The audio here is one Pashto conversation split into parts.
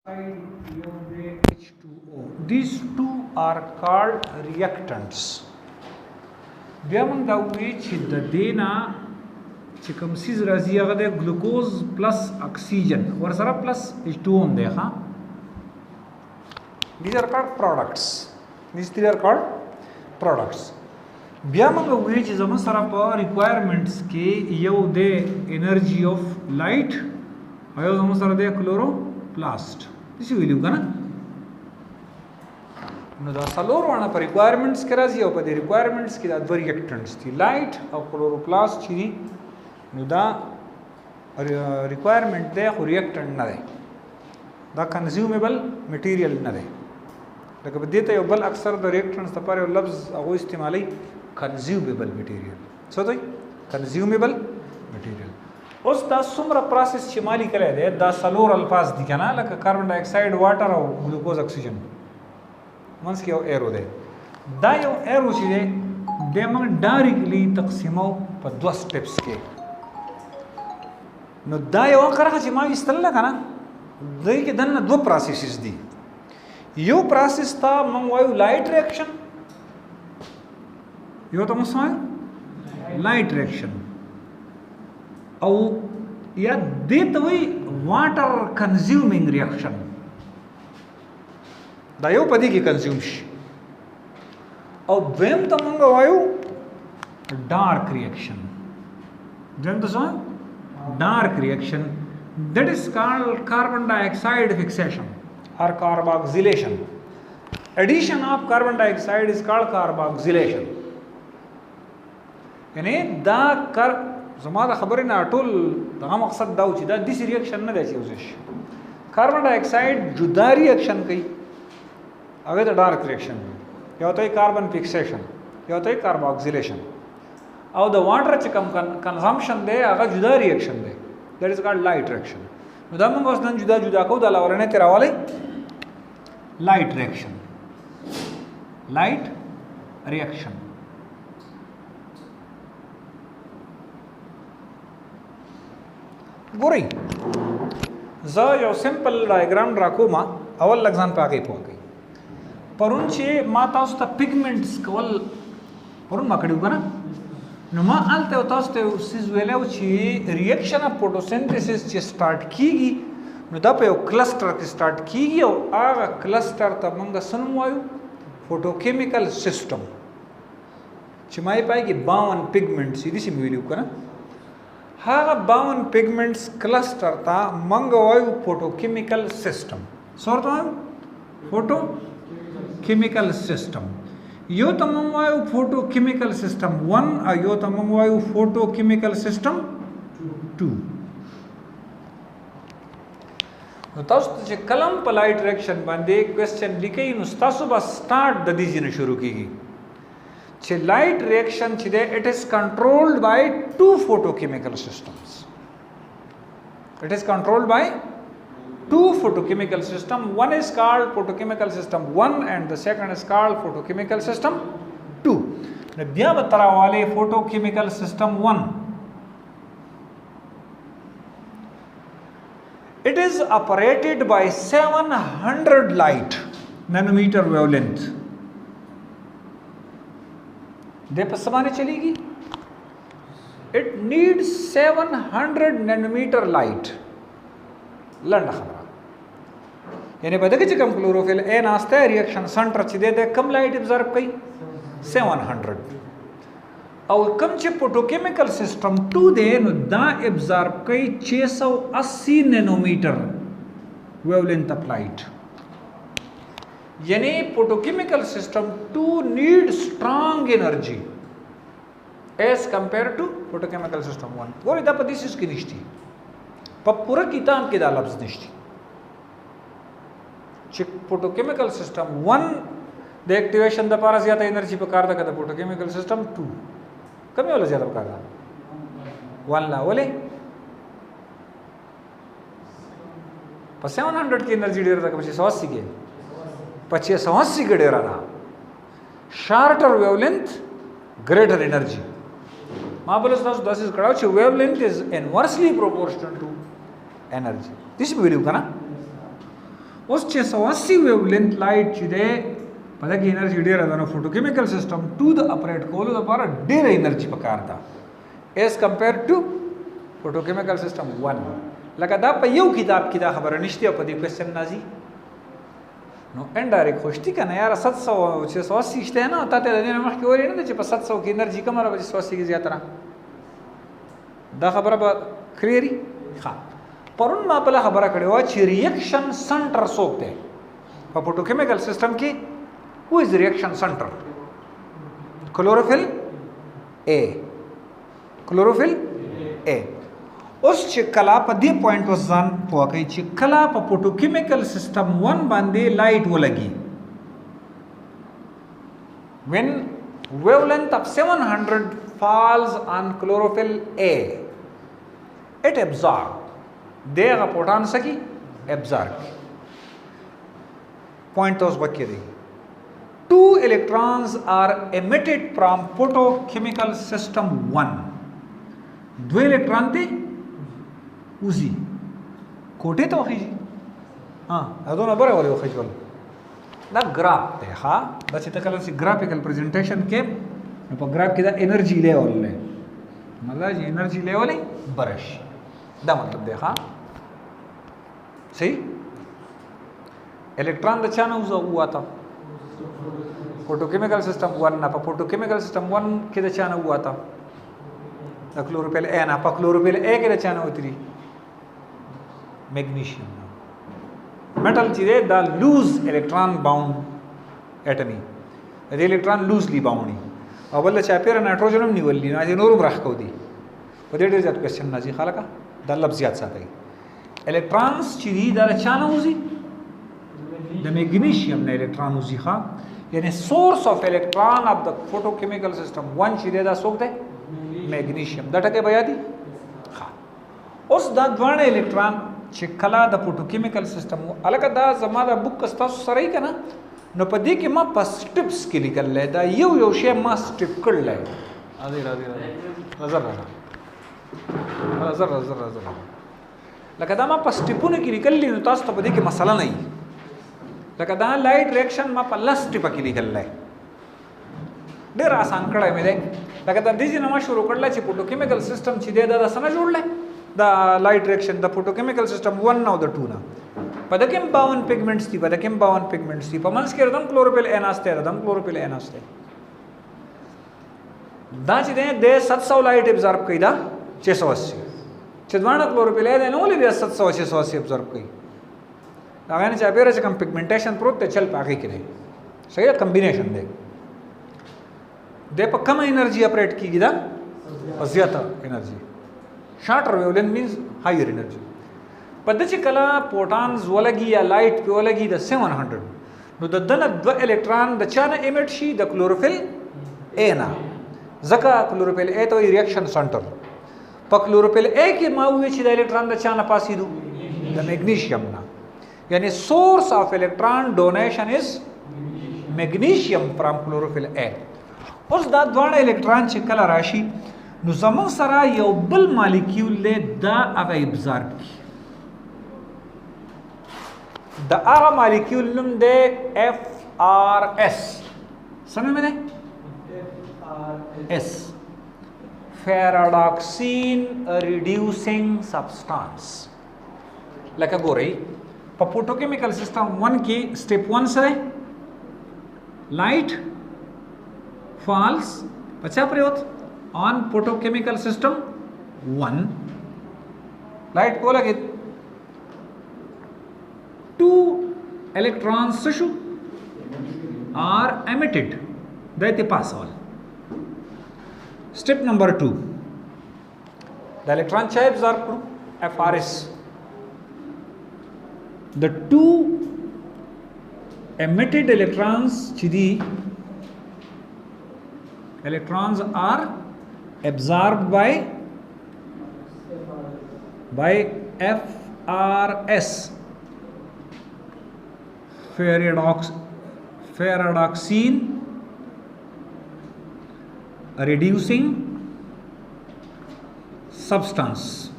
H2O. These two are called reactants. بیا موږ دا وی چې د دینا چې کوم سیز راځي هغه د ګلوکوز پلس اکسیجن ورسره پلس H2O هم دی ښا. These are called products. These three are called products. بیا موږ وی چې زموږ سره په ریکوایرمنټس کې یو د انرژي اف لایټ او یو زموږ سره د کلوروپلاست څه ویلو کنه. نو دا څلور ونه په ریکوایرمنټس کې راځي او په دې ریکوایرمنټس کې دا دوه ریاکټنټس دي لایټ او کلوروپلاست چې دي. نو دا ریکوایرمنټ دی خو ریاکټنټ نه دی، دا کنزیومیبل میټیریل نه دی. لکه په دې ته یو بل اکثر د ریاکټنټس لپاره یو لفظ هغه استعمالي کنزیومیبل میټیریل. څه دی کنزیومیبل میټیریل؟ اوس دا څومره پروسس چې مالی کړی دی دا څلور الفاظ دي کنه، لکه کاربن ډای اکساید، واټر او ګلوکوز اکسیجن. منځ کې یو ایرو دی. دا یو ایرو چې دی د موږ ډایرکټلی تقسیمو په دوه سټیپس کې. نو دا یو کرغه چې ما وستل کنه دای کې دنه دوه پروسیسز دي. یو پروسیس تا موږ وایو لایټ ریاکشن، یو ته موږ وایو لایټ ریاکشن او یا دې ته وایي واټر کنزیومینګ ریاکشن. دا یو پدې کې کنزیوم شي. او دویم ته موږ وایو ډارک ریاکشن. دویم ته څه ډارک ریاکشن that is called carbon dioxide fixation or carboxylation. Addition of carbon dioxide is called carboxylation. یعنی دا زما د خبرې نه ټول دغه مقصد دا و چې دا داسې ریاکشن نه دی چې اوس شي. کاربن ډای اکساید جدا ریاکشن کوي، هغه د ډارک ریاکشن یو ته کاربن فکسیشن، یو ته کاربوکسیلیشن. او د واټر چې کوم کنزمپشن دی هغه جدا ریاکشن دی، دیٹ از کالډ لایټ ریاکشن. نو دا موږ اوس نن جدا جدا کوو، دا لورنه تیر راولې لایټ ریاکشن. لایټ ریاکشن ګورئ زه یو سمپل ډایګرام راکوم، اول لږ ځان په هغې پوه کړئ. پرون چې ما تاسو ته پیګمنټس کول پرون ما کړي که نه، نو ما هلته تاسو ته یو څیز ویلی و چې ریاکشن اف فوټوسنتھسس چې سټارټ کېږي نو دا په یو کلسټر کې سټارټ کېږي او هغه کلسټر ته موږ څه نوم وایو فوټوکیمیکل سسټم. چې ما یې پای کې 52 پیګمنټس دي داسې مې ویلي وو که نه. هغه 52 پیګمنټس کلسټر ته موږ وایو فوټوکیمیکل سسټم. څه ورته وایو فوټوکیمیکل سسټم. یو ته موږ وایو فوټوکیمیکل سسټم 1 او یو ته موږ وایو فوټوکیمیکل سسټم 2. نو تاسو چې کلم په لایټ ریاکشن باندې کوېسچن لیکئ نو تاسو به سټارټ د دې ځای نه شروع کېږي چې لایټ ریاکشن چې دی اٹ از کنټرولډ بای 2 photochemical systems. It is controlled by 2 photochemical system. One is called photochemical system 1 and the second is called photochemical system 2. Now bia batara wale photochemical system 1. It is operated by 700 light nanometer wavelength. दे पर समाने चलेगी. It needs 700 nanometer light. लंड खबरा यानी पता कि कम chlorophyll A नास्ता है रिएक्शन सेंटर च दे कम लाइट एब्जॉर्ब कई 700 और कम च फोटोकेमिकल सिस्टम 2 दे नो दा एब्जॉर्ब कई 680 नैनोमीटर वेवलेंथ ऑफ लाइट. यानी photochemical system 2 need strong energy as compare to photochemical system 1. और इदा पति सिस की निश्ची पर पूरा किताब के दा लफ्ज निश्ची चिक photochemical system 1 the activation the पारा ज्यादा एनर्जी पर कार दा कदा फोटोकेमिकल सिस्टम 2 कमी वाला ज्यादा कार दा 1 ला बोले पर 700 की एनर्जी डेर दा कब 180 के 580 के डेरा रहा. Shorter wavelength greater energy. मां बोले दोस्तों दिस इज क्राउच wavelength is inversely proportional to energy. This believe का ना اوس 680 ویولنت لایټ چې ده په دغه انرژي ډیره ده نو فوټوکیمیکل سیستم 2 د اپریټ کولو لپاره ډیره انرژي پکار ده ایز کمپیر ټو فوټوکیمیکل سیستم 1 لکه دا په یو کتاب کې دا خبره نشته او په دې کوېسچن نازي نو انډایرکټ خوشتي کنه یار 700 او 680 شته نه ته ته د مخ کې وری نه چې په 700 کې انرژي کم را 680 کې زیاتره دا خبره به کلیری ښه پرون ما په خبره کړې و چې ریاکشن سنټر څوک دی په فوټوکیمیکل سیستم کې who is the reaction center chlorophyll A chlorophyll A اوس چې کلا په دې پوینټ وزن پوکې چې کلا په فوټوکیمیکل سیستم 1 باندې لایټ ولګي when wavelength of 700 falls on chlorophyll A it absorb دغه پروټون سکی absorb پوینټ اوس وکړي دي 2 electrons are emitted from photochemical system 1 2 electron ته وزي کوټه ته وخیږي اذن بره ولې وخیږي دا ګراف ته ها دا چې تکلم سي ګرافیکل پریزنټیشن کې په ګراف کې دا انرژي لیول له مطلب چې انرژي لیول برش دا مطلب دی ها صحیح الکترون د چانه وځه فوټوکیمیکل سیستم 1 نه په فوټوکیمیکل سیستم 1 کې د چانه وته د کلوروفیل A نه په کلوروفیل A کې د چانه وتري میګنیشیم میټل چې دا لوز الکترون باوند اټمی د الکترون لوزلی باوند او بل چې اپیر نایټروجن هم نیولې نه نور برخ کو دي په دې ډېر ځات کوېسچن نازي خلک دا لفظ یاد ساتي الکترونز چې دا چانه وځي د میګنیشیم نه الکترون وځي ښا یعنی سورس اف الکترون اف د فوټوکیمیکل سیستم 1 چې دا څوک دی میګنیشیم دا ټکي بیا دي ها اوس دا ځوان الکترون چې کلا د فوټوکیمیکل سیستم الکه دا زما د بوک تاسو سره یې کنه نو په دې کې ما په سټپس کې لیکل دا یو شی ما سټپ کړل راځي نظر لکه دا ما په سټپونه کې لیکل نو تاسو ته په دې کې مسله نه وي لکه دا لایټ ریاکشن ما په لاس ټیپه کې لیکل ډېر آسان کړی مې دی لکه د دې نه ما شروع کړل چې فوټوکیمیکل سیستم چې دی دا څنګه جوړل دا لایټ ریاکشن د فوټوکیمیکل سیستم 1 او د 2 نه په دې کې 52 پیګمنټس دي په دې کې 52 پیګمنټس دي په منځ کې ردم کلوروفیل A ناشته ردم کلوروفیل A ناشته دا چې دی 700 لایټ ابزورب کوي دا 680 چې دوه کلوروفیل A نه ولې 700 680 ابزورب کوي دا غواړي چې اپیره چې کوم پیګمنټیشن پروت ته چل پاږي کړي صحیح کمبینیشن دی د په کم انرژي اپریټ کیږي دا زیاته انرژي شارټر ویولنت مینز هایر انرژي په دې چې کله پروټونز ولګي یا لایټ په ولګي د 700 نو د دنه دو الکترون د چانه ایمیټ شي د کلوروفیل A نه ځکه کلوروفیل A ته ریاکشن سنټر په کلوروفیل A کې ما وی چې د الکترون د چانه پاسې دو د میګنیشیم نه یعنی source of electron donation is magnesium from chlorophyll A اوس دا دوه الکترون چې کله راشي نو زمون سره یو بل مالیکول له دا هغه ابزورب کی دا هغه مالیکول نوم دی FRS سمې مې FRS ferredoxine reducing substance لکه ګورئ په فوټوکیمیکل سیستم 1 کې سټپ 1 سره لایټ فالس پچا پریوت on photochemical system 1 light को लगे 2 electrons shu are emitted that pass all step number 2 the electron chahe absorb karo FRS the 2 emitted electrons chidi electrons are absorbed by FRS ferredoxine reducing substance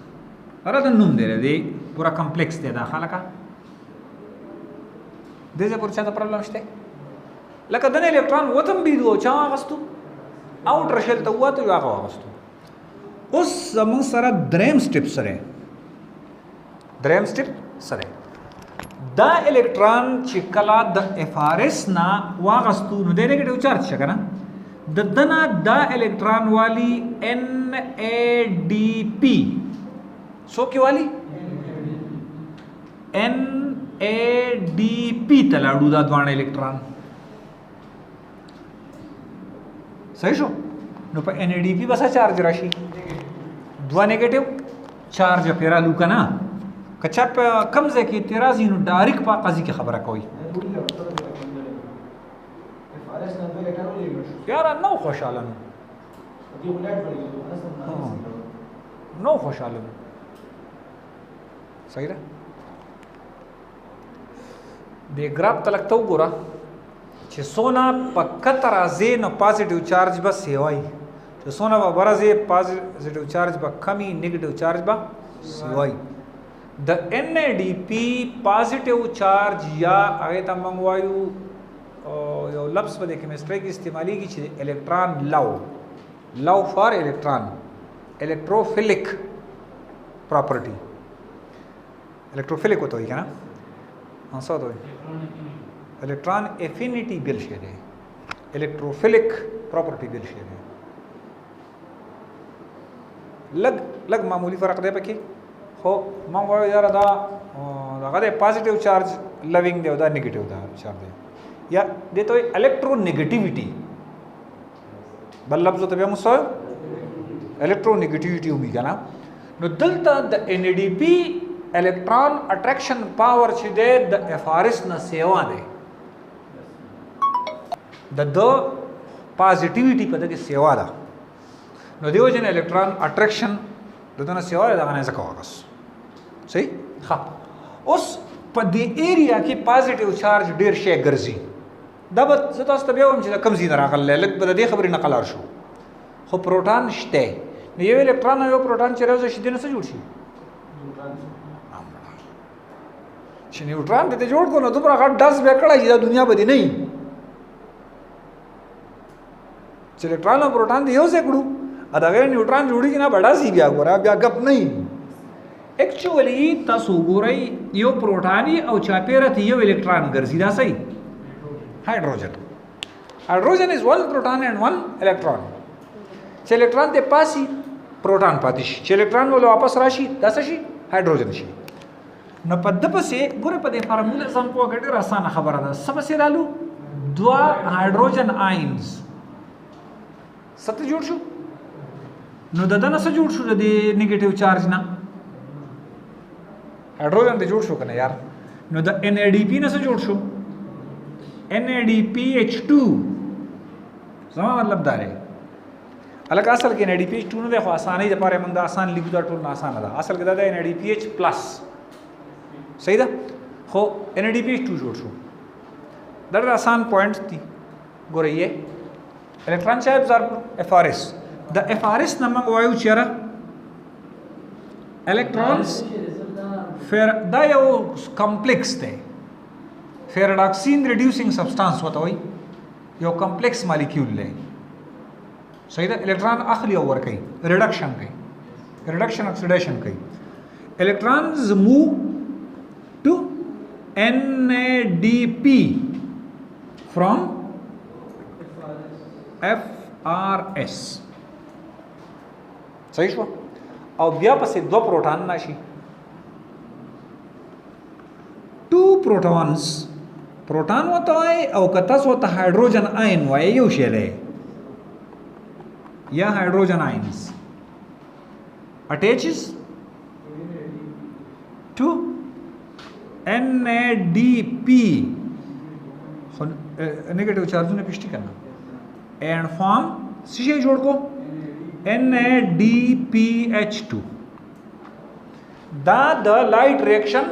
अरे तो नूम दे रहे दे पूरा कॉम्प्लेक्स दे दाखला का دې ځای پورې چاته پرابلم شته لکه دنه الکترون وتم بيدو چا واغستو اوټر شل ته وته یو هغه واغستو اوس زمون سره دریم سټپ سره دا الکترون چې کلا د اف ار اس نا واغستو نو د نیگیټیو چارج څنګه نه د دنا دا الکترون والی ان ا ډی پی سو کی والی ان ا ډی پی تلاړو دا دوه الکترون صحیح شو نو په ان ا ډی پی بس چارج راشي دوه نیگیټیو چارج پیرا لو کنه کچا په کم ځای کې اعتراض نو ډایرک په قضیه کې خبره کوي یاره نو خوشاله نو خوشاله صحیح ده د ګراف تلک تو ګوره چې سونا په کتر ازې نو پازیټیو چارج به سیوای چې سونا به برازې پازیټیو چارج به کمی نیگیټیو چارج به سیوای د ان ډی پی پازیټیو چارج یا هغه ته موږ وایو یو لفظ په کیمستري کې استعماليږي چې الکترون لو فار الکترون الکتروفیلیک پراپرټي الکتروفیلیک وته وي کنه څه وته وي الکترون افینټی بل شي دی الکتروفیلیک پراپرټي بل شي دی لګ معمولی فرق دی پکې خو ما وایو یاره دا هغه د پازیټیو چارج لوینګ دی او دا نیگیټیو دا چارج دی یا دته وي الکترو نیگیټیویټي بل لفظ ته بیا مسو الکترو نیگیټیویټي وی کنه نو دلته د ان ډی پی الکترون اټریکشن پاور چې دی د اف ار اس نه سیوا دی د پازیټیویټي په دغه سیوا ده نو دیو جن الکترون اټریکشن دغه سیوا ده غنه ځکه واغس صحیح ها اوس په دې ایریا کې پازیټیو چارج ډیر شي ګرځي دا به زه تاسو ته بیا وایم چې کم زین راغله لکه به دې خبرې نقل شو خو پروټون شته نو یو الکترون او پروټون چې راځي شي دنه څه جوړ شي چې نیوټرون دې جوړ کو نو دومره غټ داس به کړای چې دا دنیا به نه چې الکترون او پروټون دی یو څه کړو ا دا غیر نیوټرون جوړیږي نه بڑا سی بیا ګورا بیا غپ نه ایکچولی تاسو ګورئ یو پروټانی او چاپیره یو الکترون ګرځي دا صحیح hydrogen is one proton and one electron چې الکترون ته پاسي پروټون پاتې شي چې الکترون ول واپس راشي دا څه شي هایدروجن شي نو په د پسې ګوره په دې فارموله سم په ګټه آسان خبره ده سب سره رالو دوا هایدروجن آینز ست جوړ شو نو ددن څه جوړ شو د نیگیټیو چارج نه هایدروجن ته جوړ شو کنه یار نو د ان ای ډی پی نه څه جوړ شو NADPH2 زما مطلب دا دی الکه اصل کې NADPH2 نه د خو اسانۍ لپاره موږ دا آسان لیکو دا ټول آسان ده اصل کې دا د NADPH+ صحیح ده خو NADPH2 جوړ شو دا آسان پوینټس دي ګورئ الکترون چې ابزارب FRS د FRS نه موږ وایو چیرې الکترونز دا یو کمپلیکس دی फेराडॉक्सिन reducing substance होता है यो कॉम्प्लेक्स मॉलिक्यूल है सही है इलेक्ट्रॉन आखिरी ओवर कई रिडक्शन ऑक्सीडेशन कई electrons move to NADP from FRS सही शो और बिया पसे दो प्रोटॉन नाशी टू प्रोटॉन्स प्रोटॉन होता है और कतस होता हाइड्रोजन आयन वाय यू शेल है या hydrogen ions attaches to NADP negative charge ने पिष्टी करना एंड फॉर्म सीधे जोड़ को NADPH2 दा द लाइट रिएक्शन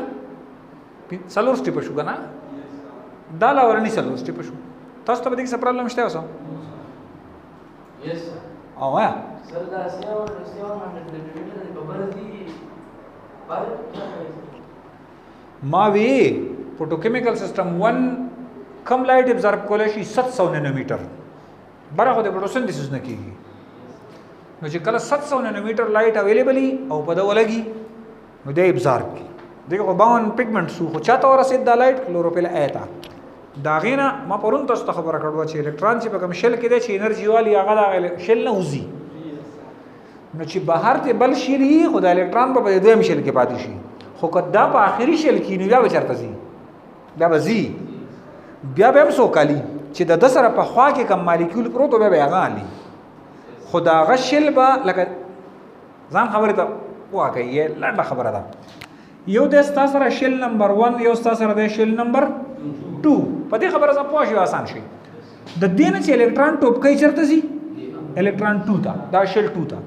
सलोर स्टेप शो ना दाला वरनी सलोर स्टेप शो तस तो बदे प्रॉब्लम शते असो यस ओ या सर दा सेवा मावी فوټوکیمیکل سیستم 1 کم لایټ ابزارب کولای شي 700 نانومیټر بره خو د فوټوسنتھسس نه کیږي نو چې کله 700 نانومیټر لایټ اویلیبلی او په دا ولګي نو د ابزارب کی دغه باون پیګمنټ سو خو چاته ورسید د لایټ کلوروفیل ایتا دا غینا ما پرون تاسو ته خبره کړو چې الکترون چې په کوم شل کې دی چې انرژي والی هغه د شل نه وځي نو چې بهر ته بل شل یې خو د الکترون په دویم شل کې پاتې شي خو کدا په آخري شل کې نو بیا به چرته ځي بیا به ځي بیا به هم سوکالي چې د سره په خوا کې کم مالیکول پروتو بیا به هغه علي خو دا هغه شل به لکه ځان خبره ته واقعي لنډه خبره ده یو د ستا سره شل نمبر 1 یو ستا سره د شل نمبر 2 په دې خبره ځم پوه شو آسان شي د دې نه چې الکترون ټوپ کوي چرته ځي الکترون 2 ته دا شل 2 ته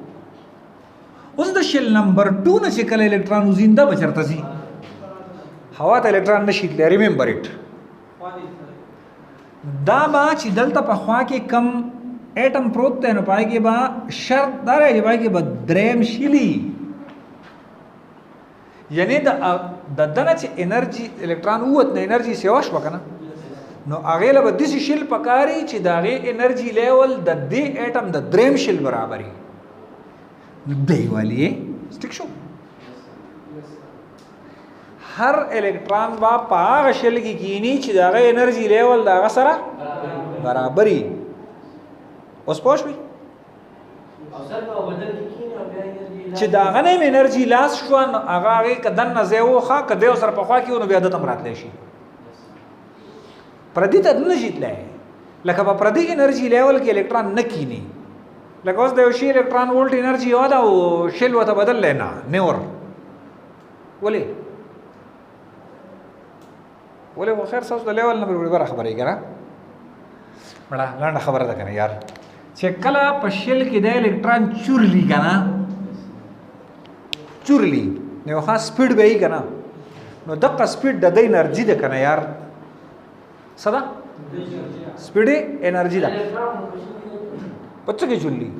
اوس د شل نمبر 2 نه چې کله الکترون وزینده به چرته ځي هوا ته الکترون نشي تللی ریممبر اټ دا با چې دلته په خوا کې کم اټم پروت دی نو پای کې با شرط دا راځي پای کې به دریم شلی یعنی د دنه چې انرژي الکترون ووت نه انرژي سیوا شو کنه نو هغه له د دې شل پکاري چې داغه انرژي لیول د دې اټم د دریم شل برابرۍ دی والی سټیک شو هر الکترون با پاغه شل کې کینی چې داغه انرژي لیول داغه سره برابرۍ اوس پوښوي او سر په بدل کې کینی او بیا چې دا غنیم انرژي لاس شو نو هغه کدن نه زیو خا کده سر په خوا کې نو بیا د تم راتلی شي پردي ته نه شیتلای لکه په پردي انرژي لیول کې الکترون نه کینی لکه اوس د یو شی الکترون وولټ انرژي یو دا او شل وته بدل لینا نور ولې خو خیر تاسو د لیول نه بل خبرې کړه مړه لاندې خبره ده کنه یار چې کله په شل کې د الکترون چورلی کنه چورلی نو خاص سپیډ به یې کنه نو دغه سپیډ د دې انرژي ده کنه یار صدا سپیډ انرژي ده پڅ کې چورلی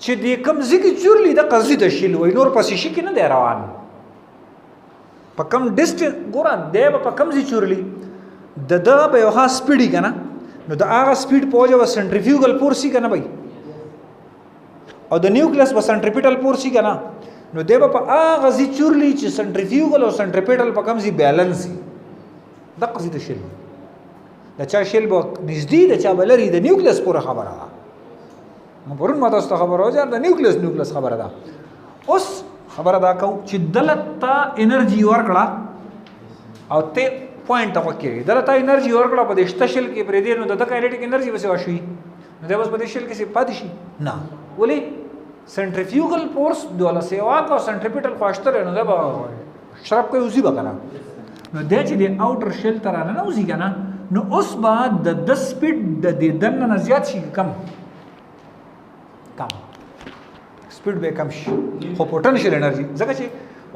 چې دې کم ځکه چورلی د قضې د شیل وای نور پسې شي کې نه دی روان په کم ډیسټنس ګور دی په کم ځای چورلی د به یو خاص سپیډ کنه نو د هغه سپیډ په وجه سنټریفیوګل فورس کنه بھائی او د نیوکلیس په سنټریپیټل فورس کنه نو دیبه په هغه ځای چورلی چې سنټریفیوګل او سنټریپیټل په کوم ځای بیلانس د قضیه د شل د چا شل به نږدې د چا بلری د نیوکلیس پوره خبره ده نو پرون ما تاسو خبره وځه د نیوکلیس خبره ده اوس خبره دا کو چې دلته انرژي ورکړه او ته پوینټ ته وکړي دلته انرژي ورکړه په دشت شل کې پرې دی نو د کایनेटिक انرژي وسه وشي نو دا بس په شل کې څه پاتې شي نه ولې سنټریفیوګل فورس دوله سیوا کو سنټریپیټل خواشتره نو دا شراب کوي وزي بکنه نو د چې د اوټر شل تر نه وزي کنه نو اوس بعد د سپیډ د دنه نه زیات شي کم سپیډ به کم شي خو پوتنشل انرژي ځکه چې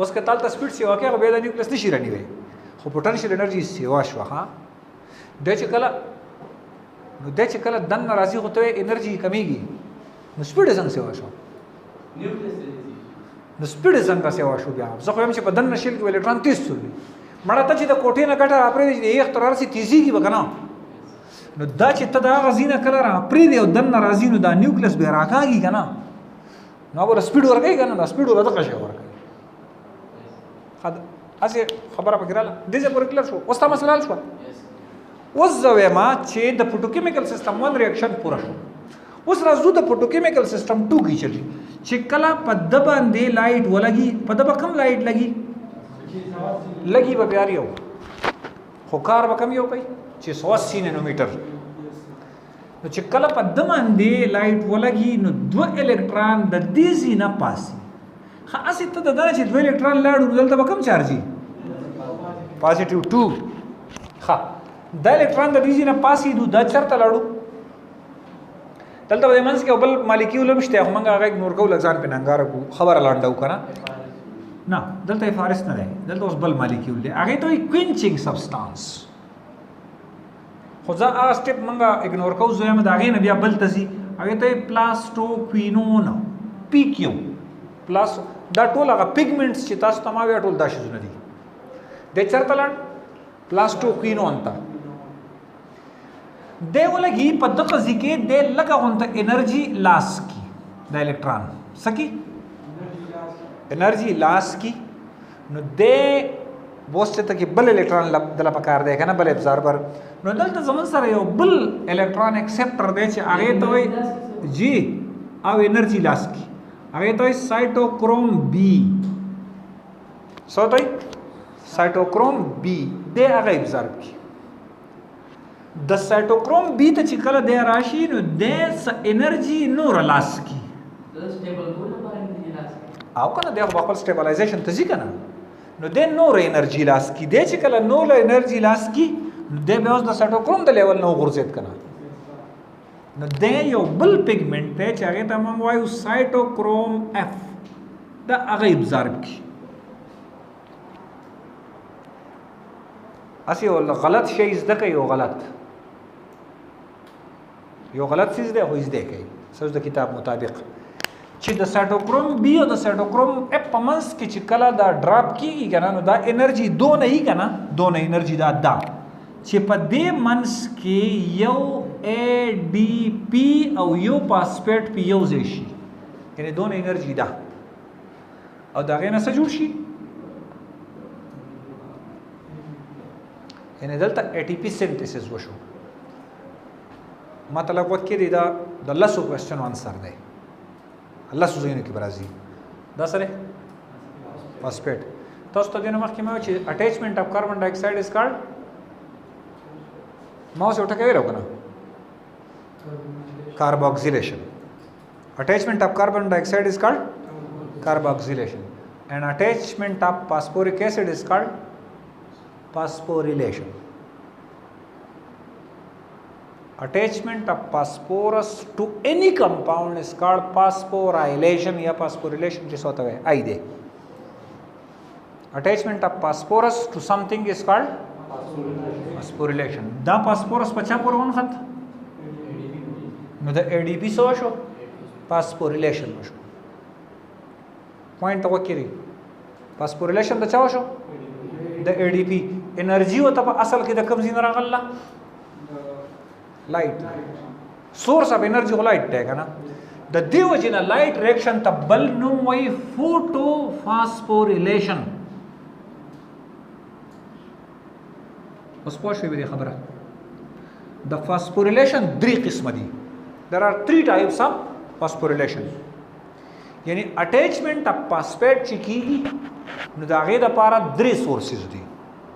اوس که تالته سپیډ سیوا کوي به د نیوکلیس نشي رانیوي خو پوتنشل انرژي سیوا شو ها د چې کله دنه راځي خو ته انرژي کمیږي نو سپیډ څنګه سیوا شو نو سپیډ څنګه سیوا شو بیا زه خو هم چې په دنه شل کې الکترون تیز شول مړه ته چې د کوټې نه ګټه راپرې دي یو اخترار سي تیزي کې وکنه نو دا چې ته دا غزینه کله راپرې دی او دنه راځي نو دا نیوکلیس به راکاږي کنه نو ور سپیډ ورکړي کنه دا سپیډ ورته ښه ورکړي اسی خبره پکړه د دې پر کلر شو اوس تا مسله شو اوس زوی ما چې د فوټوکیمیکل سیستم 1 ریاکشن پورا شو اوس راځو د فوټوکیمیکل سیستم 2 کې چلی چې کله په د باندې لایټ ولګي په د کم لایټ لګي به بیا یو خو کار به کم یو کوي چې 180 نانومیټر نو چې کله په د باندې لایټ ولګي نو 2 الکترون د دې زینه پاسي خاصه ته د چې 2 الکترون لاړو دلته به کم چارجي پازیټیو 2 ها د الکترون د دې زینه پاسي دا چرته لاړو دلته د منځ کې بل مالیکول مشته خو مونږ هغه نور کو لګزان په ننګار کو خبر لاندو کنه نه دلته فارس نه دی دلته اوس بل مالیکول دی هغه ته کوینچینګ سبستانس خو ځا ا سټپ مونږه اګنور کو زویم دا غي نه بیا بل تزي هغه ته پلاستوکوینون پی کیو پلاس دا ټول هغه پیګمنټس چې تاسو تماوي ټول دا شونه دي د چرته لاند प्लास्टोक्विनोन ته دی ولګي په دغه ځکه دی لکه غونته انرژي لاس کی د الکترون سکی انرژي لاس کی نو دی بوسته ته کې بل الکترون دله پکار دی کنه بل ابزاربر نو دلته زمون سره یو بل الکترون اکسپټر دی چې هغه ته وي جی او انرژي لاس کی هغه ته سایټوکروم بی سوتای سایټوکروم بی دی هغه ابزارب کی د سایټوکروم بی ته چې کله دی راشي نو د انرژي نور لاس کی او کنه دی خپل سټیبلایزیشن ته ځي کنه نو د نور انرژي لاس کی دی چې کله نور انرژي لاس کی نو د به اوس د سایټوکروم د لیول نو غورځید کنه نو د یو بل پیګمنټ ته چې هغه ته موږ وایو سایټوکروم اف دا هغه ابزارب کی اسی ول غلط شی زده کوي یو غلط چیز دی خو زده کوي سوز د کتاب مطابق چې د سایټوکروم بی او د سایټوکروم اف په منځ کې چې کله دا ډراپ کیږي کنه نو دا انرژي دونه هی کنه دونه انرژي دا چې په دې منځ کې یو ای ډی پی او یو فاسفیټ پی یو ځای شي یعنی دونه انرژي دا او دا غینه څه جوړ شي یعنی دلته ای ټی پی سینتھیسس وشو مطلب وخت کې دا د لاسو کوېسچن آنسر دی الله سوزینو کې برازي دا سره فاسفیټ تاسو ته دنه مخکې مې چې اٹیچمنٹ اف کاربن ډای اکساید از کالډ ما اوس وټه کوي راکنه carboxylation attachment of carbon dioxide is called carboxylation and attachment of phosphoric acid is called phosphorylation. Attachment of phosphorus to any compound is called phosphorylation या phosphorylation जिस होता है आई दे attachment of phosphorus to something is called phosphorylation. دا phosphorus पचा पुरवन खत نو د ADP سو شو phosphorylation شو پوینټ وکړي phosphorylation د چا شو د ADP انرژي او ته اصل کې د کم زین راغله لایټ سورس اف انرژي لایټ دی کنه د دیو جن لایټ ریاکشن ته بل نو وای فوټو فاسفوریلیشن اوس پوه شوې دې خبره د فاسفوریلیشن درې قسم دي there are three types of phosphorylation یعنی اٹیچمنٹ اف فاسفیټ چې کیږي نو دا غي د پاره درې سورسز دي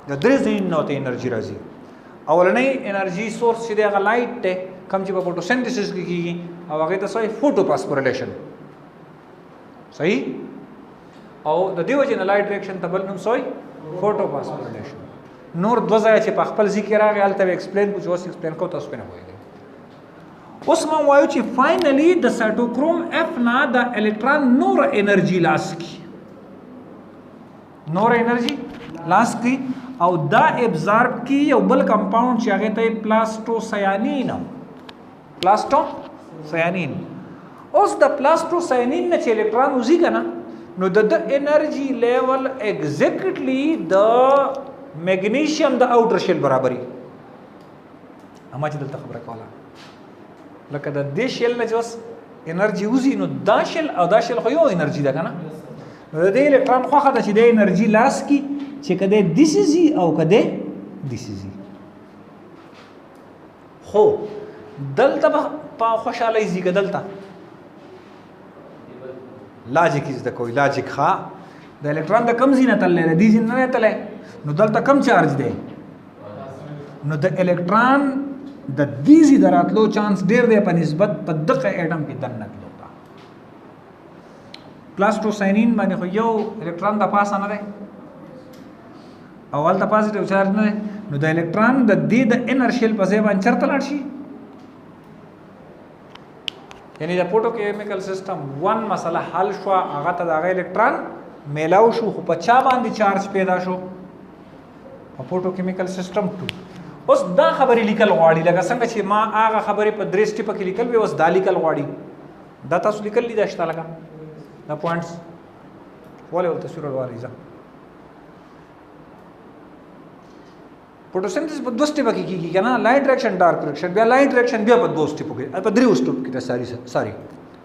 د درې ځین نو ته انرژي راځي اولنۍ انرژي سورس چې د لایټ ته کم چې په فوټوسنتھیسس کې کیږي او هغه ته صحیح فوټو فاسفوریلیشن صحیح او د دیو جن لایټ ریاکشن ته بل نوم صحیح فوټو فاسفوریلیشن نور دوه ځای چې په خپل ذکر راغی الته ایکسپلین کو جوس ایکسپلین کو تاسو په نه وایي اوس ما وایو چې فائنلی د سایټوکروم اف نه د الکترون نور انرژي لاس کی نور انرژي لاس کی او دا ابزارب کی یو بل کمپاوند چې هغه ته پلاستوسیانین اوس د پلاستوسیانین نه چې الکترون وزي کنه نو د انرژي لیول ایگزیکټلی د میګنیشیم د اوټر شیل برابرۍ اما چې دلته خبره کوله لکه د دې شیل نه جوس انرژي وزي نو دا شیل او دا شیل خو یو انرژي ده کنه نو د دې الکترون خو خدای چې د انرژي لاس کی چې کده دیسیزي او کده دیسیزي خو دلته په خوشاله زی دلته لاجیک از د کوئی لاجیک ښا د الکترون د کم زینه تل نه دي زینه نه تل نو دلته کم چارج دی نو د الکترون د دیزی دراتلو چانس ډیر دی په نسبت په دغه اټم کې دنه تلو تا پلاستوساینین باندې خو یو الکترون د پاسه نه دی اول د پازیټیو چارج نه نو د الکترون د دې د انرشیل په ځای باندې چرته لاړ شي یعنی د پروتوکیمیکل سیستم 1 مسله حل شو هغه ته د الکترون میلاو شو خو په چا باندې چارج پیدا شو په پروتوکیمیکل سیستم 2 اوس دا خبرې لیکل غواړي لکه څنګه چې ما هغه خبرې په درې سټیپ کې لیکل وي اوس دا لیکل غواړي دا تاسو لیکل دي دا شته لګا دا پوینټس ولې ول تصویر وروالی ځه फोटोसिंथेसिस په دوه سټیپه کې کیږي کنه لایټ ریاکشن ډارک ریاکشن بیا لایټ ریاکشن بیا په دوه سټیپو کې په درې سټیپ کې ساری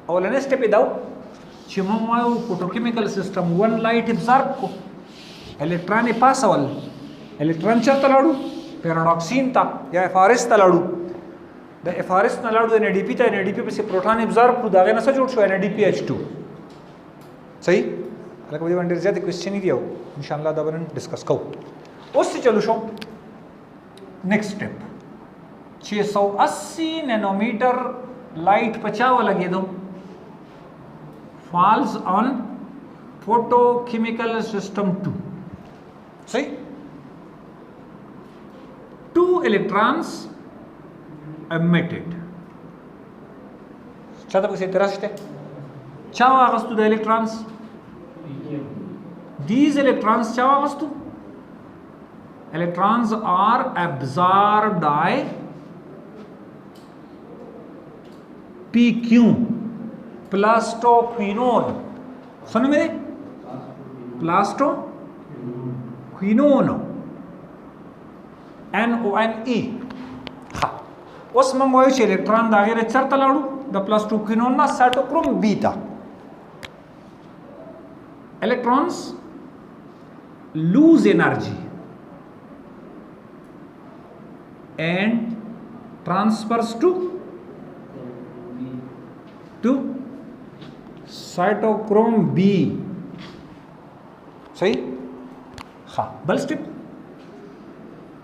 اولنې سټیپ دا چې موږ وایو فوټوکیمیکل سیستم ون لایټ ابزارب کو الکترون یې پاسول الکترون چرته لاړو پیراډاکسین ته یا اف ار اس ته لاړو د اف ار اس نه لاړو ان ډي پی ته ان ډي پی پسې پروټون ابزارب کړو دا غي نه څه جوړ شو ان ډي پی ایچ 2 صحیح لکه دې باندې زیات کوېسچن دی ان شاء الله دا باندې ډسکس کوو اوس چلو شو نیکسٹ स्टेप 680 nanometre light पचाव लगे दो फॉल्स ऑन फोटोकेमिकल सिस्टम 2 सही 2 electrons emitted चाहता कुछ तरह चावा अगस्तु द electrons these electrons चावा अगस्तु electrons are absorbed by PQ plastoquinone सुन मेरे प्लास्टोक्विनोन NONE हाँ उस में वो इलेक्ट्रॉन दागे रे चरता लाडू द प्लास्टोक्विनोन ना cytochrome beta electrons lose energy and transfers to cytochrome B सही हाँ बल step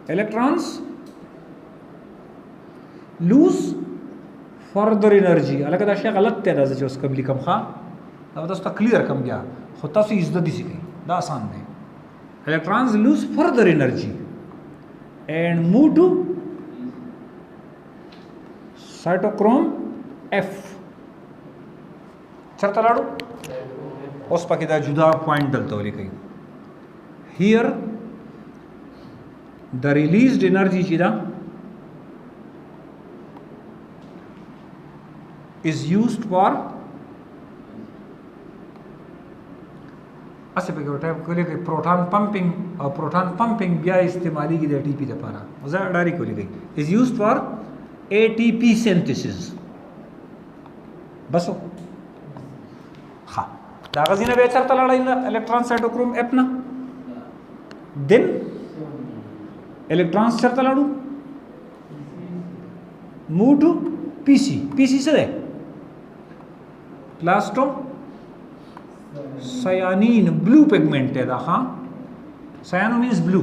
electrons lose further energy अलग अशिया गलत है दादा जो उसका भी कम हाँ अब तो उसका क्लियर कम गया होता सी इज्जत दी सी गई दा आसान है electrons lose further energy and move to cytochrome F चरता लाडू उस पाके दा जुदा पॉइंट डलता हो लिखी here the released energy चिदा is used for ऐसे पे क्या कोले के प्रोटॉन पंपिंग बिया इस्तेमाली की द टीपी द पारा मजा डारी कोली गई is used for ATP synthesis बसो हाँ दागज़ीना बेचर तला इलेक्ट्रॉन साइटोक्रोम एफ ना दिन इलेक्ट्रॉन्स चर तलाड़ू मूव टू पीसी से दे प्लास्टो सायानीन ब्लू पिगमेंट है दा हाँ सायानो मीन्स ब्लू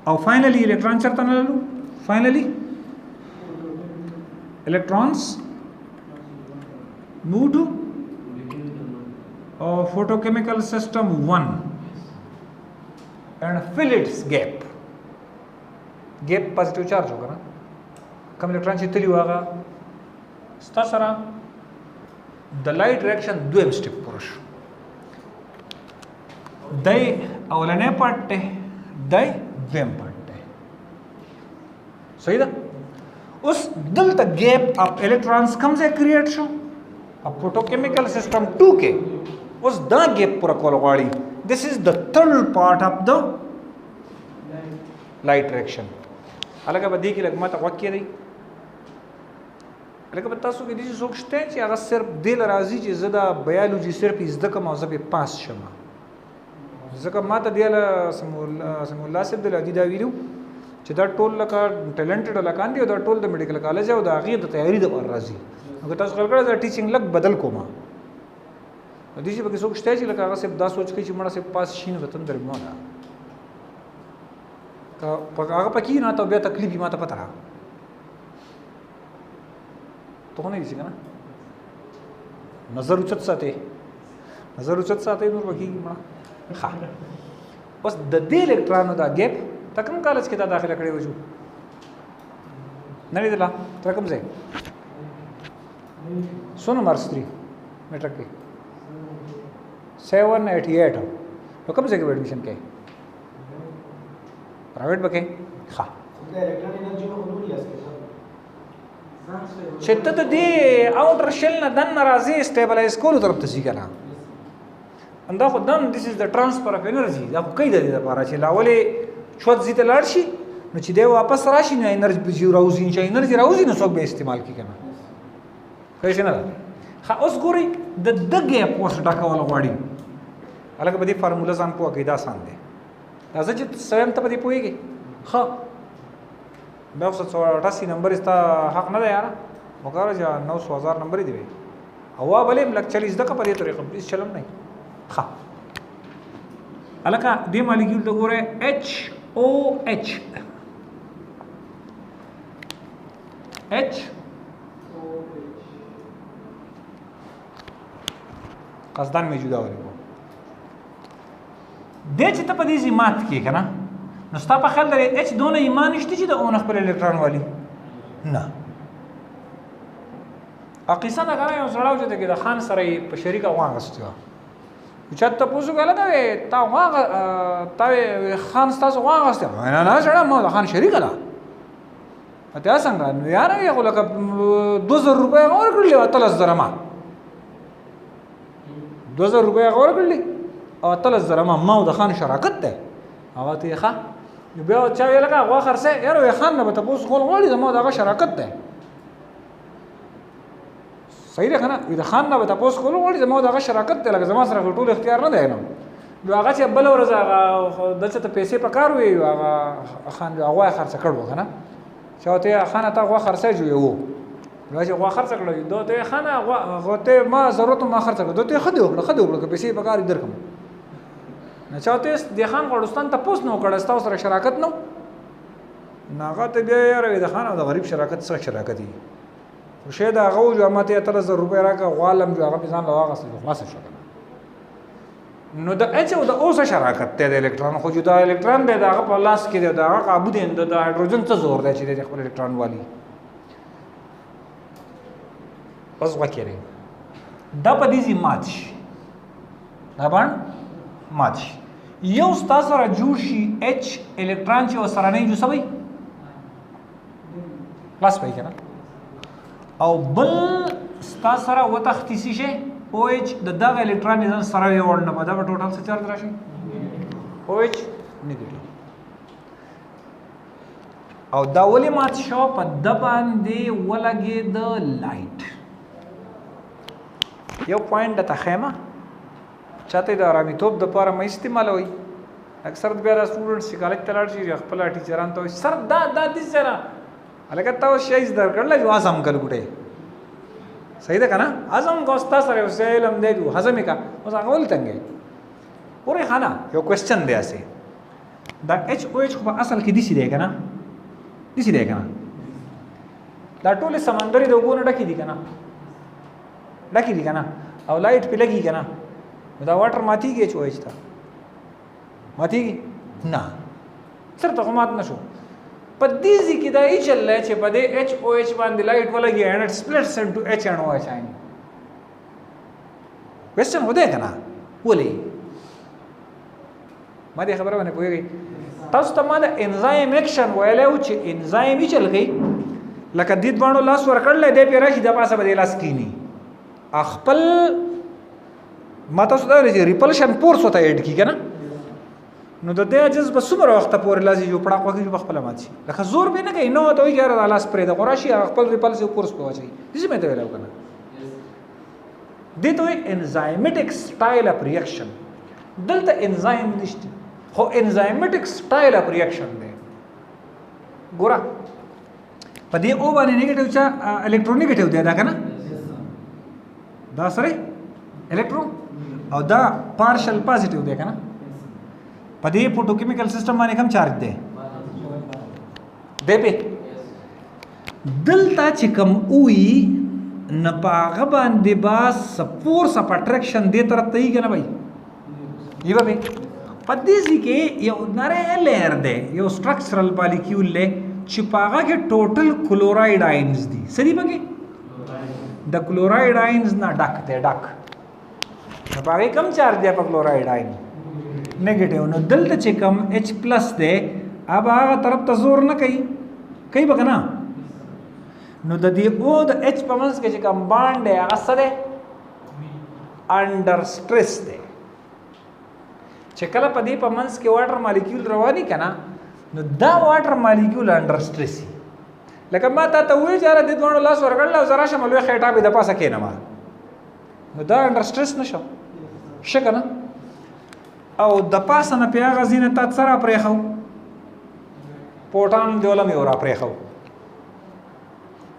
और फाइनली इलेक्ट्रॉन चर तलाड़ू finally electrons move to photochemical system 1 and fill its gap positive charge होगा ना कम इलेक्ट्रॉन चित्तली होगा स्तासरा the light reaction द्वेम स्टेप पुरुष दय अवलने पट्टे दय द्वेम पट्टे सही था उस दिल तक गैप ऑफ इलेक्ट्रॉन्स कम से क्रिएट शो अब फोटोकेमिकल सिस्टम 2 के उस द गैप पूरा कोलवाड़ी this is the third part of the light reaction अलग बदी की लगमा तक वाक्य दी अलग बता सो कि दिस सोचते हैं कि अगर सिर्फ दिल राजी जी ज़्यादा बायोलॉजी सिर्फ इस दक मौजब पास शमा ज़का माता दियाला समूला से दिल अदीदा वीडियो چې دا ټول لکه ټیلنټډ لکان دی او دا ټول د میډیکل کالج او د هغې د تیاری د پر راځي نو تاسو خلک دا ټیچینګ لګ بدل کوم د دې چې پکې څوک شته چې لکه هغه صرف دا سوچ کوي چې مړه صرف پاس شین وطن درمونه که هغه پکې نه ته بیا تکلیف ما ته پته را ته نه ویسی کنه نظر اوچت ساتي نور پکې ما ها اوس د دې الکترونو دا ګیپ تکم کالج کې دا داخله کړی وځو نه لیدلا ترکم ځای سونو مارس 3 میټرک کې 788 نو کوم ځای کې ایڈمیشن کې پرایویټ بکې ها چې ته دې اوټر شل نه دن راځي سټیبلایز کولو طرف ته ځي کنه اندا خدام دیس از د ترانسفر اف انرژي دا کوي د لپاره چې لاولې شوت زیته لاړ شي نو چې دی واپس راشي نو انرژي راوځي چې انرژي راوځي نو څوک به استعمال کی کنه کوي څنګه ښه اوس ګوري د دغه پوسټ ډاکول غواړي الګ به دې فارموله ځان په قاعده آسان دي راځي چې سویم ته به دې پويږي ښه 988 نمبر استا حق نه دی یار وګوره چې 9000 نمبر دی وي او بلې لک 40 دقیقه په دې طریقه هیڅ چلم نه ښه الکه دې مالیکول ته ګوره HOH قصدان میں جدا ورکو دې چې ته په دې مات کې کنه نو ستا په خیال لري H دونه ایمان نشته چې د اون خپل الکترون والی نه اقیسه دا غره یو سړاو چې د خان سره په شریکه واغستو چې ته پوسو غلا دا تا واغ تا خان تاسو واغستو نه نه سره مو د خان شریکه لا اته څنګه نو یار یو لکه 2000 روپے اور کړل او 3000 ما 2000 روپے اور کړل او 3000 ما د خان شراکت ده هغه ته ښه نو بیا چا ویل کا غوا خرڅه یاره وی خان نه به تاسو خپل غوړي زمو دغه شراکت ده صحیح ده کنه وی د خان نه به تاسو خپل غوړي زمو دغه شراکت ده لکه زمو سره ټول اختیار نه دی نو هغه چې بل ورځ هغه دلته ته پیسې پکار وی هغه خان هغه خرڅ کړو کنه چاته خان ته غوا خرڅه جوړو نو چې غوا خرڅ کړو دوی خان هغه ته ما ضرورت ما خرڅ کړو دوی خدي وکړه پیسې پکار درکم نه چاته د خان غړستان ته پوس نو کړه تاسو سره شراکت نو ناغه ته بیا یاره د خان او د غریب شراکت سره شراکت دي خو دا غو جو ماته 3000 روپے راکا غوالم جو هغه ځان لواغه سره خلاص شو نو د اچ او د اوسه شراکت ته د الکترون خو جو د الکترون به دغه په لاس کې دغه قابو دي د هایدروجن څه زور دی چې د خپل الکترون والی اوس وکړي دا په دې مات شي دا باندې مات شي یو ستاسو سره جوړ شي H الکترون چې سره نه جو سوي خلاص پای کنه او بل ستاسو سره وتختیسی شي OH د دغه الکترون ځان سره یو ورنه په دا ټوټل څه چارج راشي OH نیگیټیو او دا ولې مات شو په د باندې ولګي د لایټ یو پوینټ د تخیمه چاته د آرامي توپ د پاره مې استعمالوي اکثر بیا سټوډنټس چې کالج ته لاړ شي خپل ټیچران ته سر دا د سره الګا تاسو شي زده کړل جو اعظم کلګټه صحیح ده کنه اعظم غوستا سره وسلم دی هضم کا اوس هغه ولې څنګه پورې خانه یو کوېسچن دی اسه دا HOH په اصل کې دي دی کنه دا ټول سمندري د وګونو ډکې دي کنه او لایټ په لګي کنه دا واټر ماتيږي HOH ته ماتيږي نه سره مات نشو په دې ځکه دا ای چلای چې په دې HOH باندې لایټ ولګي and it splits into H and OH ion question هده کنه ولې ما دې خبره باندې پوهیږي تاسو ته ما د انزایم اکشن ویلو چې انزایم یې چلګي لکه دې باندې لاس ورکړل دې په راشي د پاسه به لاس کینی خپل ما تاسو دا ریپلشن فورس وته اډ کی کنه نو د دې جذب څومره وخت پورې لازم یو پړه کوي په خپل مات شي لکه زور به نه کوي نو ته یې را لاس پرې د قراشي خپل ریپلسیو فورس په واچي دې مې ته ویلو کنه دې ته انزایمټک سټایل اف ریاکشن دلته انزایم نشته خو انزایمټک سټایل اف ریاکشن دی ګوره په دې او باندې نیگیټیو چا الکترونیګیټیو دی دا کنه دا سره الکترون او دا پارشل پازیټیو دی کنه په دې فوټوکیمیکل سیستم باندې کوم چارج دی په دلته چې کوم وی نه پاغه باندې با فورس اف اټریکشن دې طرف ته یې کنه بھائی یو به په دې کې یو نری لیر دی یو سټرکچرل مالیکول له چې پاغه کې ټوټل کلورایډ آینز دي سړي بګي د کلورایډ آینز نه ډک ته ډک په پاغه کم چارج دی په کلورایډ آین نیگیټیو نو دلته چې کم H+ دی اب هغه طرف ته زور نه کوي بکنه نو د دې او د H په منځ کې چې کم باند دی هغه سره انډر سټریس دی چې کله په دې په منځ کې واټر مالیکول رواني کنه نو دا واټر مالیکول انډر سټریس لکه ما تا ته وې چې را د دوه لاس ورګړل او زرا شملوي خېټه به د پاسه کېنه ما نو دا انډر سټریس نشو شګنه او د پاسه نه پیغه غزینه تا سره پرې خو پروټون دیوله مې ورا پرې خو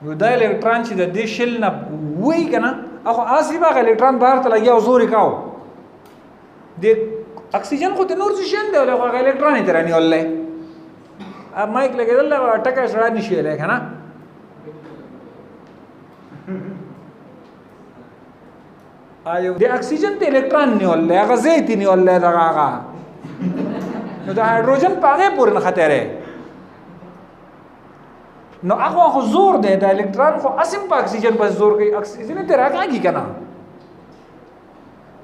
یو د الکترون چې د دې شل نه وای کنه اخو اسی باغ الکترون بهر ته لګیا او زوري کاو د اکسیجن خو ته نور څه شین دی له الکترون یې ترانی ولله ا مایک لګیدل ټکه سره نشي له کنه ایو د اکسیجن ته الکترون نیولله هغه زیت نیولله دغه نو د هایدروجن پاغه پورې نه خطر ہے نو هغه خو زور دی د الکترون خو اسیم په اکسیجن په زور کوي اکسیجن ته راکاږي کنه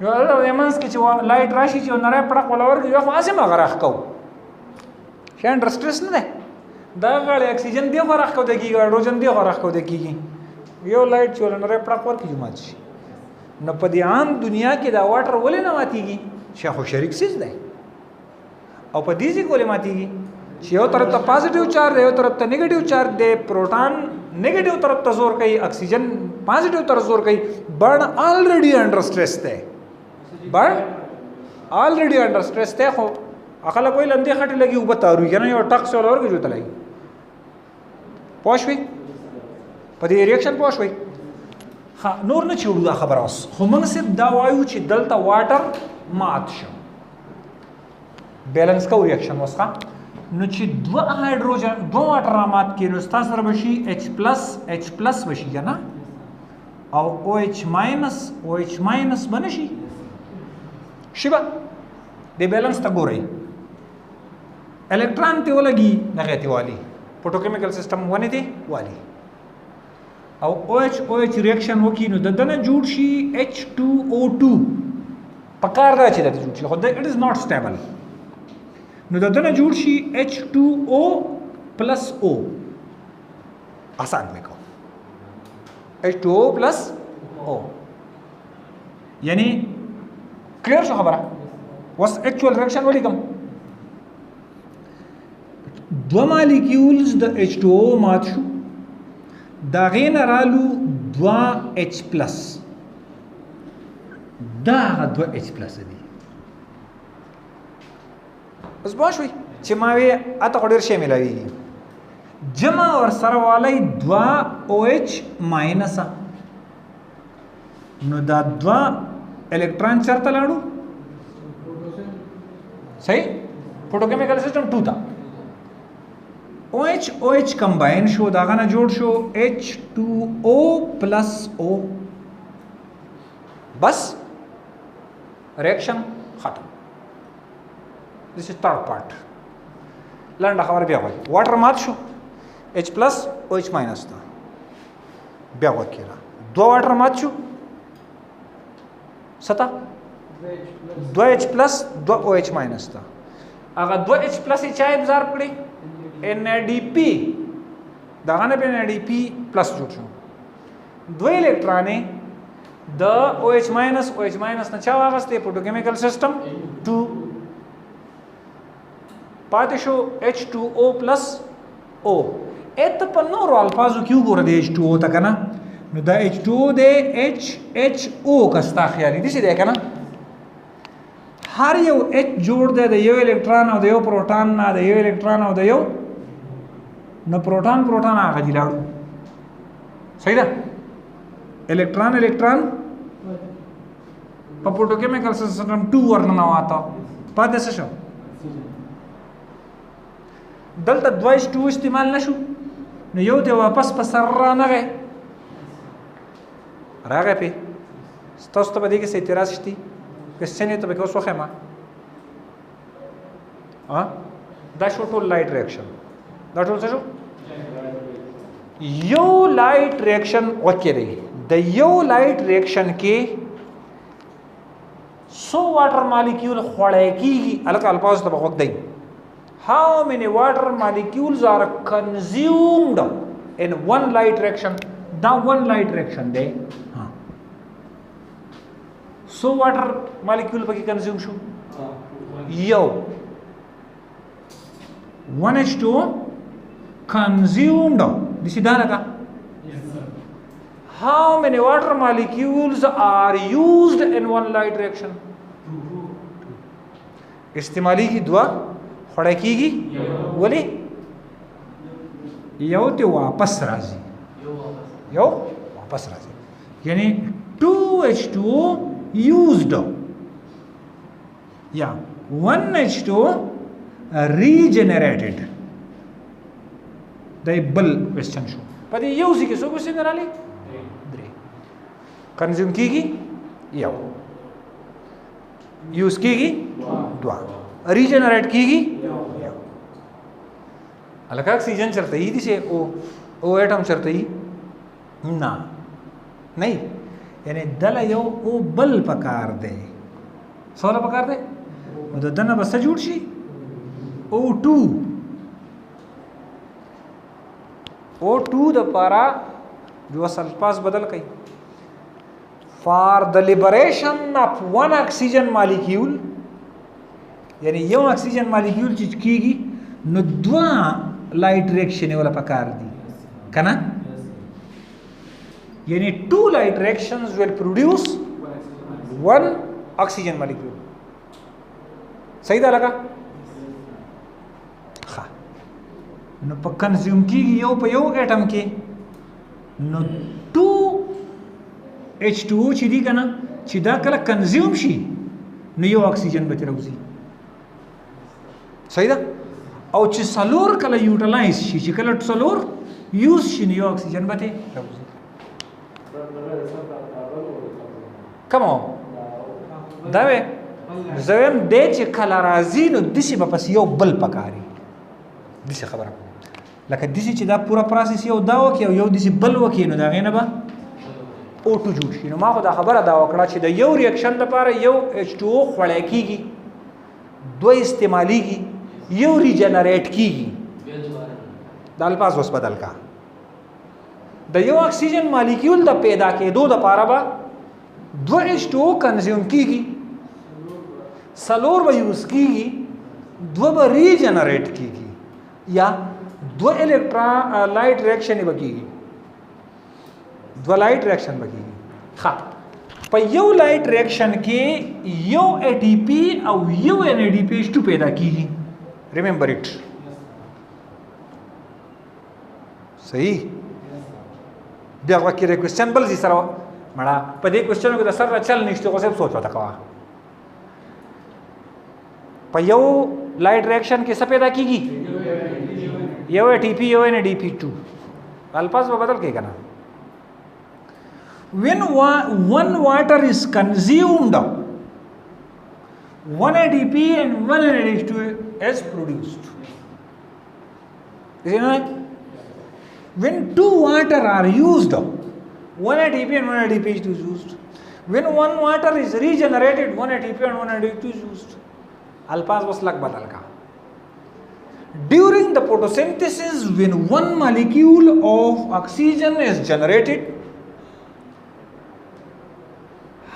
یو الله یمنس کې چې لایټ راشي چې نری پړق ولا ورګي یو خو اسیم هغه راخ کو شاند سټریس نه ده دا غړ اکسیجن دی فرق کو دګي هایدروجن دی فرق کو دګي یو لایټ چې نری پړق ورګي جمع شي نو په دې عام دنیا کې دا واټر ولې نه ماتيږي چې خو شریک سیز دی او په دې ځکه ولې ماتيږي چې یو طرف ته پازیټیو چارج دی یو طرف ته نیگیټیو چارج دی پروټون نیگیټیو طرف ته زور کوي اکسیجن پازیټیو طرف زور کوي برن الریډي انډر سټریس دی برن الریډي انډر سټریس دی خو اخله کوئی لندې خټه لګي او بتارو کنه یو ټک سول اورګه جوړ تلای پوښوي په دې ریاکشن پوښوي ها نور نه چوړو دا خبر اوس خو موږ سب دا وایو چې دلته واټر مات شو بیلانس کو ریاکشن وسخه نو چې دوه هایدروجن دوه واټر مات کینو ستاسو سره بشي H+ بشي کنه او OH- بنشي شبه د بیلانس ته ګورئ الکترون ته ولګي دغه ته والی پروټوکیمیکل سیستم ونه دی والی او OH ریاکشن وکي نو دنه جوړ شي H2O2 پکار دا چې د جوړ شي خو اټ از ناٹ سټیبل نو دنه جوړ شي H2O + O آسان وکړو H2O + O یعنی کلیر شو خبره وس اکچوال ریاکشن ولیکم دو مالیکیولز د H2O مات شو دا غین رالو 2H+ دا 2H+ دی اوس باشوي چې ما وی اته ډیر شی ملاویږي جمع ور سره والی 2OH- نو دا 2 الکترون چرته لاړو صحیح پروټوکیمیکل سیستم 2 تا OH کمباین شو دا غنه جوړ شو H2O + O بس ریاکشن ختم This is third part. لنډه خبره بیا وایي واټر مات شو H+ OH- تا بیا وکړه دوه واټر مات شو ستا 2H+ 2OH- تا هغه 2H+ یې چا ابزارب کړي NADP دا غنه په NADP+ جوړ شو دوه الکترونې د OH- نه چا واغسته پروټوکیمیکل سیستم 2 پاتې شو H2O + O اته په نورو الفاظو کې وګوره د H2O ته کنه نو دا H2O د HHO کستا خیالي دي څه دی کنه هر یو H جوړ دی د یو الکترون او د یو پروټون نه د یو الکترون او د یو نو پروټون هغه دی لاړو صحیح ده الکترون په پروټوکیمیکل سیستم 2 ورننه واته پاتې څه شو دلته 2H2 استعمال نشو نو یو ته واپس په سر را نه راغی په تاسو ته به دې کې څه اعتراض شتي که څنګه ته به اوس وخه دا شو ټول لایټ ریاکشن دا ټول څه شو یو لایټ ریاکشن وکړي د یو لایټ ریاکشن کې سو واټر مالیکول خوړای کیږي الکه الفاظ ته وخت دی how many water molecules are consumed in one light reaction da one light reaction de so water molecule paki consume shu yo 1H2O consumed. This is done. How many water molecules are used in one light reaction? इस्तेमाली की दुआ खड़ा कीगी बोले यो ते वापस राजी यो वापस राजी यानी 2H2O used या 1H2O regenerated the ball question show पर ये उसी के सो क्वेश्चन करा ले कंज्यूम कीगी यो यूज कीगी दुआ रीजनरेट कीगी अलग ऑक्सीजन चलता ही दिसे ओ एटम चलता ही ना नहीं यानी दल यो ओ बल पकार दे सोला पकार दे वो दना बस जुड़ शी O2 द पारा जो असल पास बदल कई for the liberation of one oxygen molecule यानी ये ऑक्सीजन मालिक्यूल चीज कीगी न द्वा लाइट रिएक्शन वाला पकार दी कना यानी 2 light reactions will produce 1 oxygen molecule सही था लगा हाँ न प कंज्यूम कीगी यो प यो एटम के न 2H2O ची दी कना ची दा कला कंज्यूम शी न यो ऑक्सीजन बच रहुजी सही था और ची सलोर कला यूटिलाइज शी ची कला सलोर यूज शी न यो ऑक्सीजन बचे रहुजी कम हो दावे ज़वेम दे ची कला राजी न दिसी बपस यो बल पकारी दिसी खबर लका दिसी ची दा पूरा प्रोसेस यो दाव की यो दिसी बल वकी न दागे न बा O2 जुड़ शी न मा खुदा खबर दाव कड़ा ची दा यो रिएक्शन दा पारा यो H2O खड़े कीगी दो इस्तेमाली की यो रीजनरेट कीगी दाल पास बस बदल का द यो ऑक्सीजन मॉलिक्यूल द पैदा के दो द पारा बा दो H2O कंज्यूम कीगी सलोर ब यूज कीगी दो ब रीजनरेट कीगी या दो इलेक्ट्रॉन लाइट रिएक्शन बकीगी दो लाइट रिएक्शन बकीगी हाँ पर यो लाइट रिएक्शन के यो ATP और यो NADPH2 पैदा कीगी रिमेंबर इट सही बिया के क्वेश्चन बल जी सर मड़ा पदे क्वेश्चन को सर चल निश्चित को सब सोचो तक पर यो लाइट रिएक्शन के पैदा कीगी यो ATP यो NADPH2 अल्फाज में बदल के ना when one water is consumed 1 ATP and 1 NADH2 is produced. Is it right? When 2 water are used 1 ATP and 1 NADPH2 is used. When 1 water is regenerated 1 ATP and 1 NADPH2 is used. Alpas was lag badal ka. During the photosynthesis when 1 molecule of oxygen is generated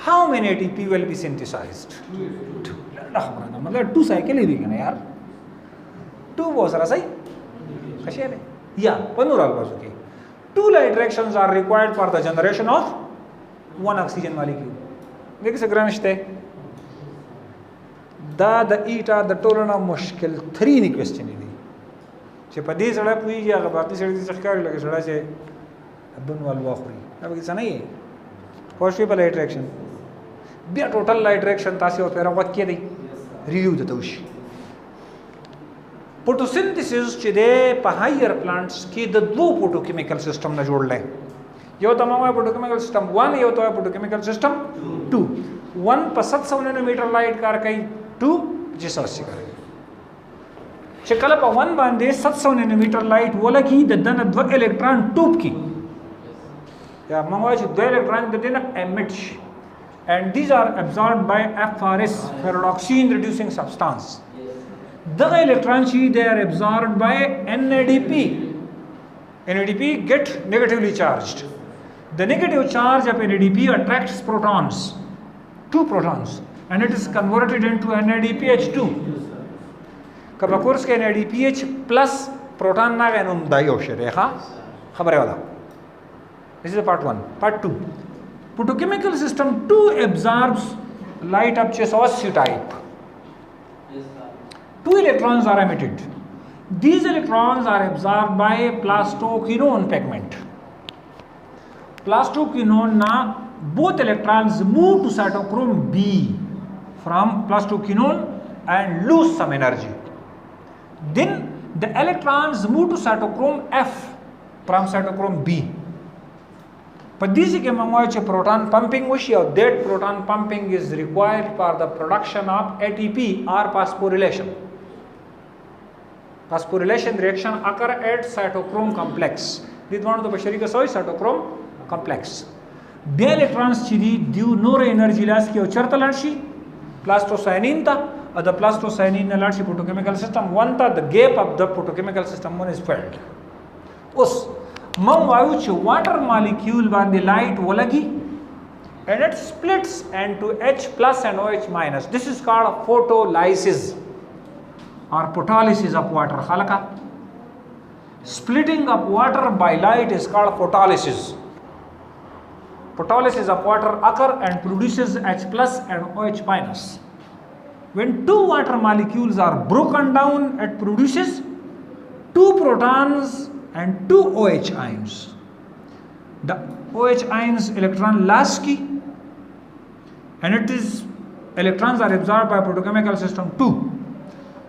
how many ATP will be synthesized? 2. मतलब 2 साइकिल ही दिखे ना यार 2 बहुत सारा सही कशे रे या पनुराल बाजू के 2 light reactions are required for the generation of 1 oxygen molecule देखिए से ग्रामिश्ते दा द ईटा द टोलना मुश्किल 3 नी क्वेश्चन दी चे पदी सड़ा पूरी या बाकी सड़ी सरकार लगे सड़ा से अबन वाल वाखरी अब किसा नहीं है पॉजिटिव लाइट रिएक्शन बिया टोटल लाइट रिएक्शन तासी और पेरा वक्के दी रिव्यू देता उश फोटोसिंथेसिस चिदे हायर प्लांट्स की द दो फोटोकेमिकल सिस्टम न जोड़ ले यो तमाम फोटोकेमिकल सिस्टम 1 यो तो फोटोकेमिकल सिस्टम 2 1 पर 700 नैनोमीटर लाइट कार कई 2 जिस अस्सी कर शिकल पर 1 बांधे 700 नैनोमीटर लाइट वो लगी दन दो इलेक्ट्रॉन टूब की या मंगवा दो इलेक्ट्रॉन दे देना emit and these are absorbed by FRS ferredoxine reducing substance the electron they are absorbed by NADP get negatively charged the negative charge of NADP attracts protons 2 protons and it is converted into NADPH2 کبه کورس کې نه ډي پی ایچ پلس پروټون نه غنوم دایو شری ها خبره ولا. This is the part 1. Part 2. Photochemical system 2 absorbs light up to SU type. 2 electrons are emitted. These electrons are absorbed by plastoquinone pigment. Plastoquinone na both electrons move to cytochrome B from plastoquinone and lose some energy. Then the electrons move to cytochrome F from cytochrome B. په دې کې موږ چې پروټون پمپینګ وشي او that proton pumping is required for the production of ATP or phosphorylation. Phosphorylation reaction occur at cytochrome complex. دې دوه د بشري کې سوی cytochrome complex. د electrons چې دی نور انرژي لاس کې او چرته لاړ شي plasticine ته او د plasticine نه لاړ شي photochemical system 1 ته the gap of the photochemical system 1 is filled. اوس من وایو چې واټر مالیکول باندې لایټ ولګي and it splits into H plus and OH minus. This is called photolysis or photolysis of water. خلقا splitting of water by light is called photolysis. Photolysis of water occur and produces H plus and OH minus. When two water molecules are broken down, it produces 2 protons and 2 OH ions. The OH ions electron lasky and it is electrons are absorbed by photochemical system 2.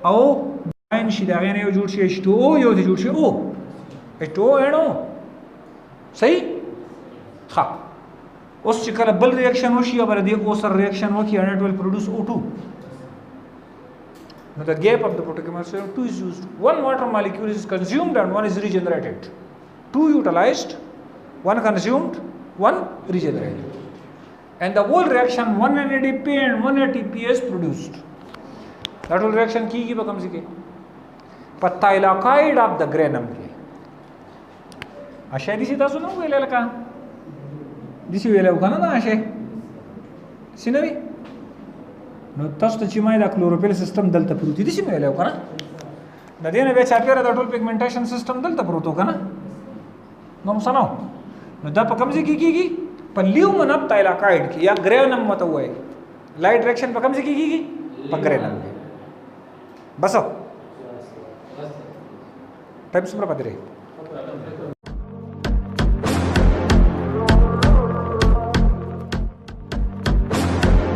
او ion شي دا غنه یو جوړ شي H2O یو دی جوړ شي O H2O and O صحیح ها اوس چې کله بل ریاکشن وشي او بر دې O سره ریاکشن وکړي and it will produce O2. Now the gap of the photochemical system 2 is used. One water molecule is consumed and one is regenerated. 2 utilized, 1 consumed, 1 regenerated. And the whole reaction 1 NADP and 1 ATP is produced. That whole reaction ki becomes ke thylakoid of the granum ke. Ashe disi tasu no wele ka. Disi wele ukana na ashe. Sinawi نو تاسو ته چې ما دا کلوروفیل سیستم دلته پروت دي چې مې ویلو کنه د دې نه به چاپیره د ټول پیګمنټیشن سیستم دلته پروت کنه نو مسنو نو دا په کوم ځای کې کیږي په لیومن اپ تایلاکاید کې یا ګرینم مته وای لایټ ډایرکشن په کوم ځای کې کیږي په ګرینم کې بس ټایپ څومره پدې